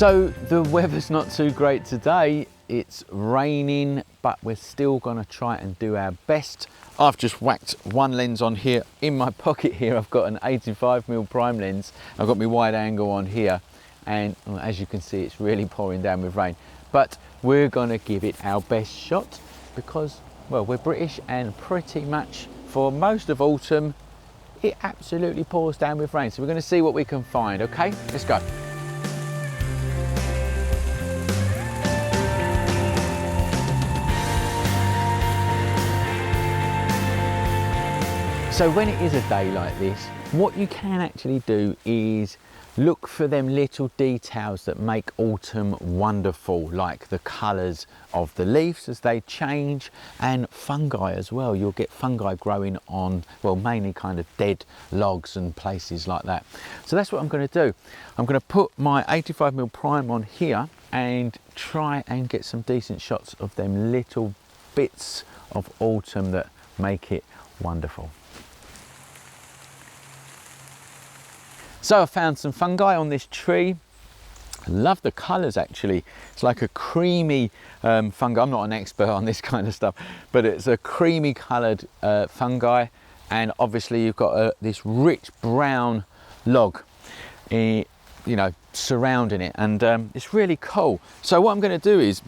So the weather's not too great today. It's raining, but we're still gonna try and do our best. I've just whacked one lens on here. In my pocket here, I've got an 85mm prime lens. I've got my wide angle on here. And as you can see, it's really pouring down with rain. But we're gonna give it our best shot because, well, we're British and pretty much for most of autumn, it absolutely pours down with rain. So we're gonna see what we can find, okay? Let's go. So when it is a day like this, what you can actually do is look for them little details that make autumn wonderful, like the colours of the leaves as they change, and fungi as well. You'll get fungi growing on, well, mainly kind of dead logs and places like that. So that's what I'm going to do. I'm going to put my 85mm prime on here and try and get some decent shots of them little bits of autumn that make it wonderful. So I found some fungi on this tree. I love the colours actually. It's like a creamy fungi. I'm not an expert on this kind of stuff, but it's a creamy coloured fungi. And obviously you've got this rich brown log, you know, surrounding it. And it's really cool. So what I'm going to do is,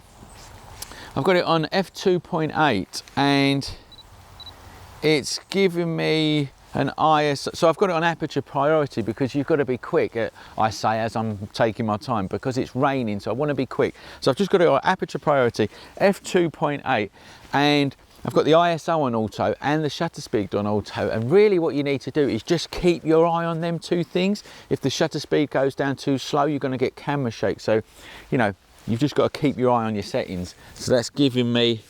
I've got it on f2.8 and it's giving me an ISO, so I've got it on aperture priority because you've got to be quick, I say as I'm taking my time because it's raining, so I want to be quick. So I've just got it on aperture priority, f2.8, and I've got the ISO on auto and the shutter speed on auto, and really what you need to do is just keep your eye on them two things. If the shutter speed goes down too slow, you're going to get camera shake, so you know, you've just got to keep your eye on your settings. So that's giving me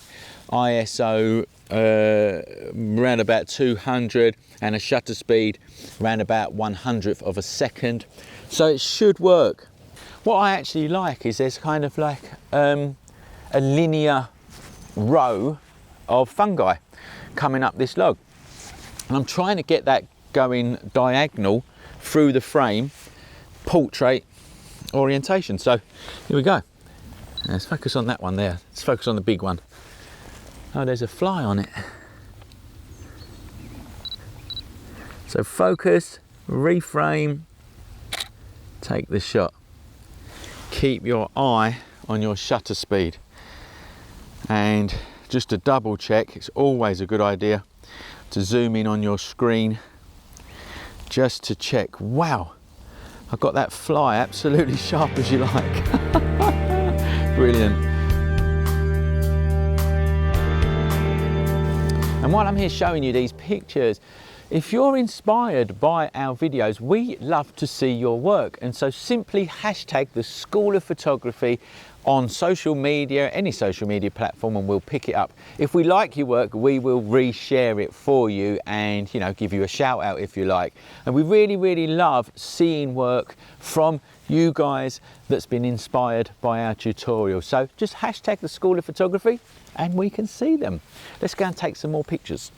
ISO around about 200 and a shutter speed around about 100th of a second, so it should work. What I actually like is there's kind of like a linear row of fungi coming up this log, and I'm trying to get that going diagonal through the frame, portrait orientation. So here we go. Let's focus on that one there. Let's focus on the big one. Oh, there's a fly on it. So focus, reframe, take the shot. Keep your eye on your shutter speed. And just to double check, it's always a good idea to zoom in on your screen just to check. Wow, I've got that fly absolutely sharp as you like. Brilliant. And while I'm here showing you these pictures, if you're inspired by our videos, we love to see your work. And so simply hashtag the School of Photography on social media, any social media platform, and we'll pick it up. If we like your work, we will reshare it for you and, you know, give you a shout out if you like. And we really, really love seeing work from you guys that's been inspired by our tutorial. So just hashtag the School of Photography and we can see them. Let's go and take some more pictures.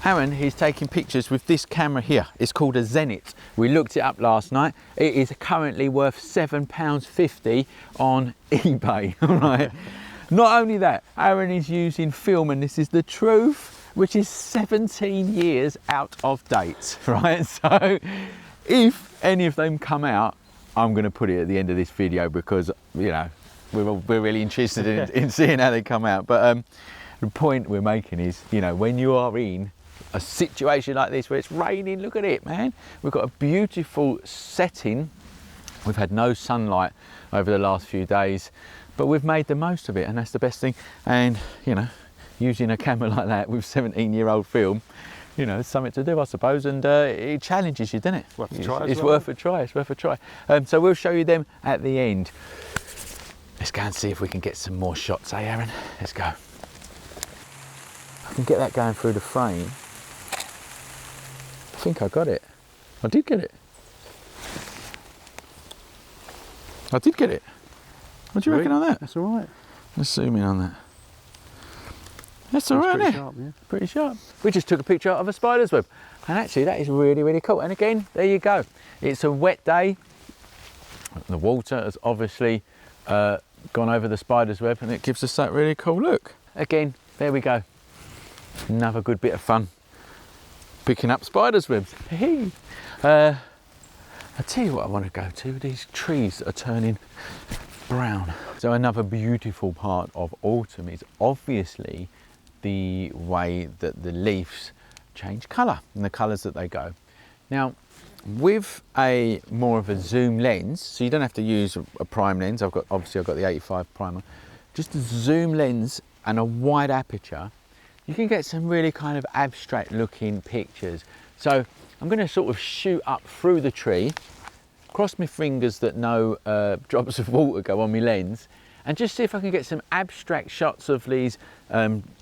Aaron, he's taking pictures with this camera here. It's called a Zenit. We looked it up last night. It is currently worth £7.50 on eBay, all right? Not only that, Aaron is using film, and this is the truth, which is 17 years out of date, right? So if any of them come out, I'm gonna put it at the end of this video because, you know, we're really interested in seeing how they come out. But the point we're making is, you know, when you are in a situation like this where it's raining, look at it, man. We've got a beautiful setting. We've had no sunlight over the last few days, but we've made the most of it, and that's the best thing. And, you know, using a camera like that with 17-year-old film, you know, it's something to do, I suppose, and it challenges you, doesn't it? Worth a try. It's worth a try, it's worth a try. So we'll show you them at the end. Let's go and see if we can get some more shots, eh, Aaron? Let's go. I can get that going through the frame. I think I got it. I did get it. I did get it. What do you reckon on that? That's all right. Let's zoom in on that. That's all right, pretty isn't it? sharp, yeah. Pretty sharp. We just took a picture of a spider's web, and actually that is really, really cool. And again, there you go. It's a wet day. The water has obviously gone over the spider's web, and it gives us that really cool look. Again, there we go. Another good bit of fun picking up spider's webs. I tell you what I want to go to, these trees that are turning brown. So another beautiful part of autumn is obviously the way that the leaves change colour and the colours that they go. Now, with a more of a zoom lens, so you don't have to use a prime lens, I've got the 85 primer, just a zoom lens and a wide aperture, you can get some really kind of abstract looking pictures. So I'm going to sort of shoot up through the tree, cross my fingers that no drops of water go on my lens, and just see if I can get some abstract shots of these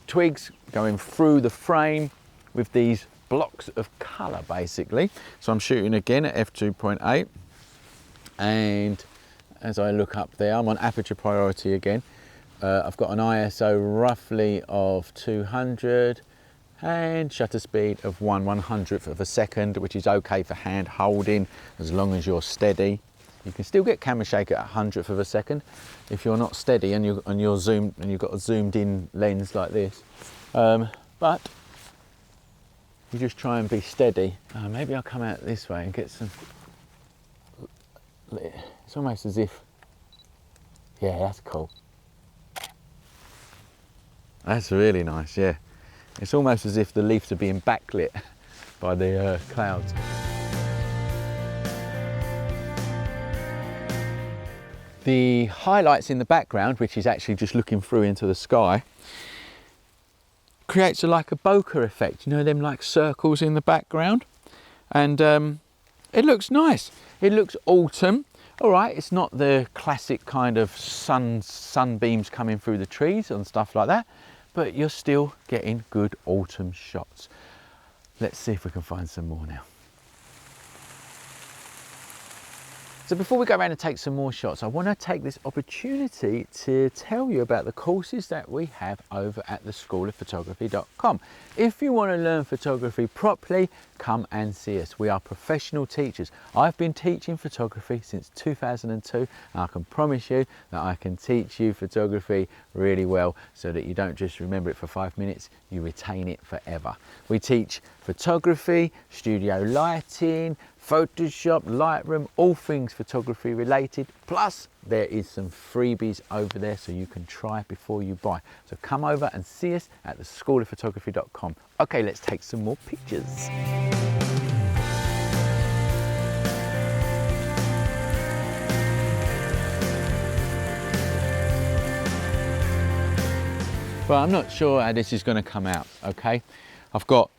twigs going through the frame with these blocks of colour basically. So I'm shooting again at f2.8, and as I look up there, I'm on aperture priority again. I've got an ISO roughly of 200 and shutter speed of 1/100th of a second, which is okay for hand holding as long as you're steady. You can still get camera shake at 100th of a second if you're not steady and you're zoomed and you've got a zoomed in lens like this. But you just try and be steady. Maybe I'll come out this way and get some. It's almost as if, yeah, that's cool. That's really nice, yeah. It's almost as if the leaves are being backlit by the clouds. The highlights in the background, which is actually just looking through into the sky, creates like a bokeh effect, you know, them like circles in the background, and it looks nice. It looks autumn. All right, it's not the classic kind of sunbeams coming through the trees and stuff like that, but you're still getting good autumn shots. Let's see if we can find some more now. So before we go around and take some more shots, I want to take this opportunity to tell you about the courses that we have over at theschoolofphotography.com. If you want to learn photography properly, come and see us. We are professional teachers. I've been teaching photography since 2002, and I can promise you that I can teach you photography really well so that you don't just remember it for 5 minutes, you retain it forever. We teach photography, studio lighting, Photoshop, Lightroom, all things photography related. Plus there is some freebies over there so you can try before you buy. So come over and see us at theschoolofphotography.com. Okay, let's take some more pictures. Well, I'm not sure how this is going to come out, okay? I've got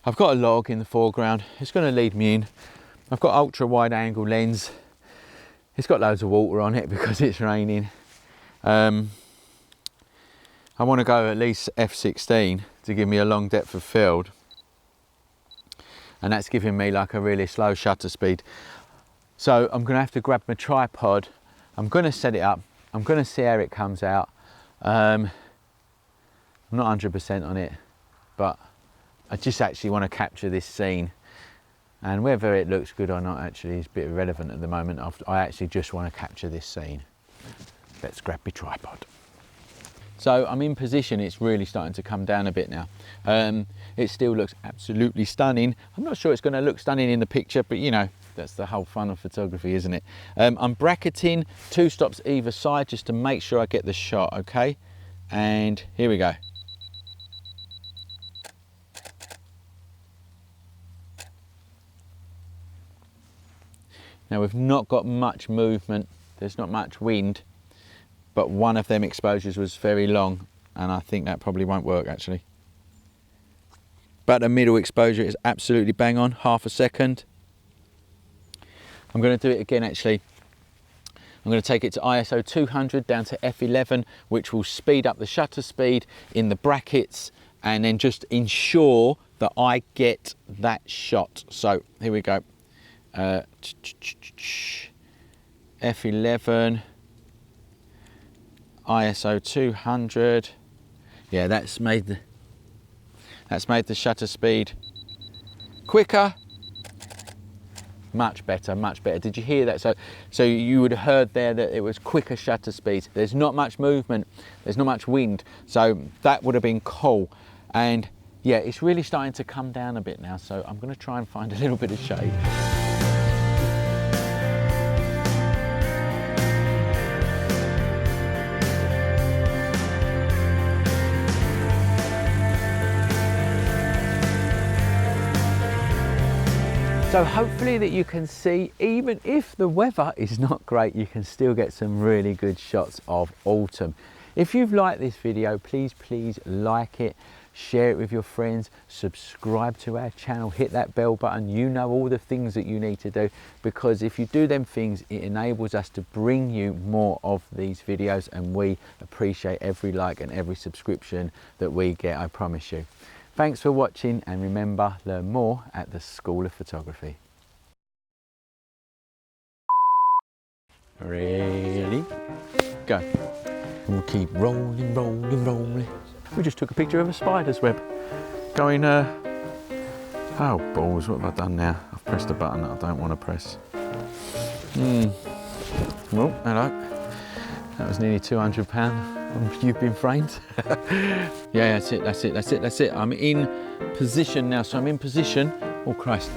a log in the foreground. It's going to lead me in. I've got ultra wide angle lens. It's got loads of water on it because it's raining. I want to go at least f16 to give me a long depth of field, and that's giving me like a really slow shutter speed. So I'm going to have to grab my tripod. I'm going to set it up. I'm going to see how it comes out. I'm not 100% on it, but I just actually want to capture this scene, and whether it looks good or not actually is a bit irrelevant at the moment. I actually just want to capture this scene. Let's grab my tripod. So I'm in position. It's really starting to come down a bit now. It still looks absolutely stunning. I'm not sure it's going to look stunning in the picture, but you know, that's the whole fun of photography, isn't it? I'm bracketing 2 stops either side just to make sure I get the shot, okay? And here we go. Now we've not got much movement, there's not much wind, but one of them exposures was very long, and I think that probably won't work actually. But the middle exposure is absolutely bang on, ½ a second. I'm going to do it again actually. I'm going to take it to ISO 200 down to f11, which will speed up the shutter speed in the brackets and then just ensure that I get that shot. So here we go. F11, ISO 200. Yeah, that's made the shutter speed quicker much better, much better. Did you hear that? So you would have heard there that it was quicker shutter speeds. There's not much movement, there's not much wind, so that would have been cool. And yeah, it's really starting to come down a bit now, so I'm going to try and find a little bit of shade. So hopefully that you can see, even if the weather is not great, you can still get some really good shots of autumn. If you've liked this video, please like it, share it with your friends, subscribe to our channel, hit that bell button. You know all the things that you need to do, because if you do them things, it enables us to bring you more of these videos, and we appreciate every like and every subscription that we get, I promise you. Thanks for watching, and remember, learn more at the School of Photography. Really? Go. And we'll keep rolling, rolling, rolling. We just took a picture of a spider's web. Going, oh balls, what have I done now? I've pressed a button that I don't want to press. Well, hello. That was nearly £200. You've been framed. Yeah, that's it. I'm in position now. So I'm in position. Oh Christ.